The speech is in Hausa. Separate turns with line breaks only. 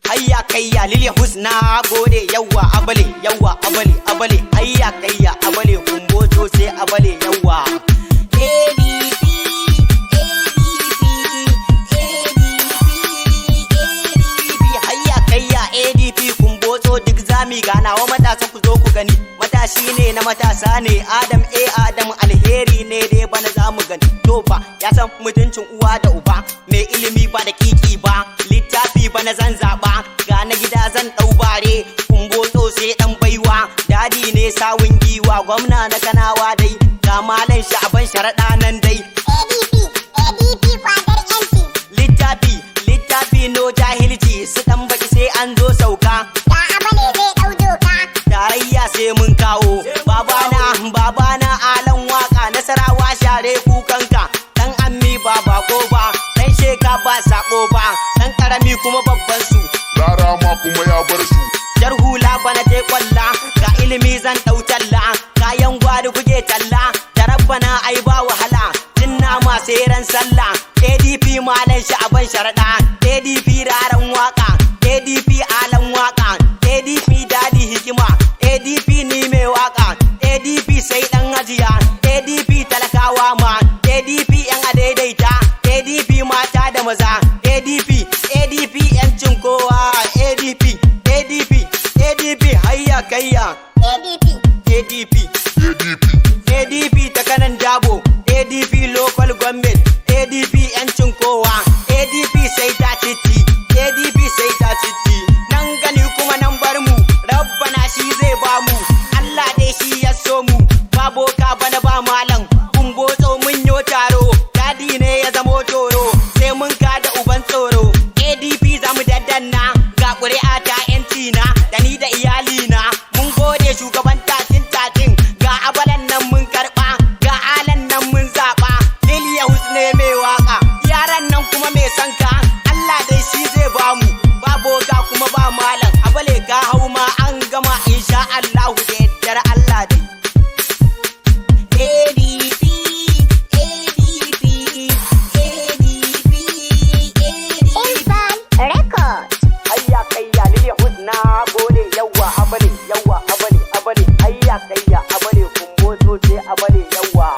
hayya kayya Lili Husna gode yawa abale yawa abale hayya kayya abale kumboto sai abale yawa ganawa matasa ku zo ku gani matashi ne na matasa ne Adam alheri ne dai bana za mu gani to fa ya san mutuncin uwa da uba mai ilimi ba da kiki ba littafi bana zan zaba ga na gida zan dau bare kumbotso sai dan baiwa dadi ne sawun giwa gwamna na Kanawa dai ga malan Sha'ban Sharada nan dai
ADP fadar yanci
littafi no jahilci su dan baki sai an zo sauka sai mun kawo babana alan waka Nasarawa share kukanka dan ammi ba bako ba dan sheka ba sako ba dan karami kuma babban su
lara ma kuma ya bar su
jar hula bana te kwalla ga ilimi zan dau talla kayan gwari kuke talla da rabbana ai ba wahala dinna ma sai ran sallah ADP malan Sha'ban Sharada ADP raran waka ADP alan waka ADP dadi hikima ADP ni mai waka ADP sai dan hajiya ADP talakawa ma ADP yan adaidaita ADP mata da maza ADP yancin kowa ADP hayya kayya ADP ta kanan dabo ADP local government ADP yancin kowa ADP sai ta titi ADP sai ta titi nan gani kuma nan bar mu rabbana shi zai bamu Allah dai shi ya so mu ba boka bana ba malam kumbotso mun yo taro dadi ne ya zamo toro sai mun kada uban tsoro ADP zamu daddanna ga ƙuri'a ta yanci na da ni da iyalina mun gode shugaban tatin ga abalan nan mun karba ga alan nan mun zaba Lili Husna mai waka yaran nan kuma mai sanka Allah dai shi zai bamu ba boka kuma ba malam abale ga hauma an gama insha Allah da yaddar Allah dai
Infan Record
hayya kayya Lili Husna gode yawa abale hayya kayya abale kumboto sai abale yawa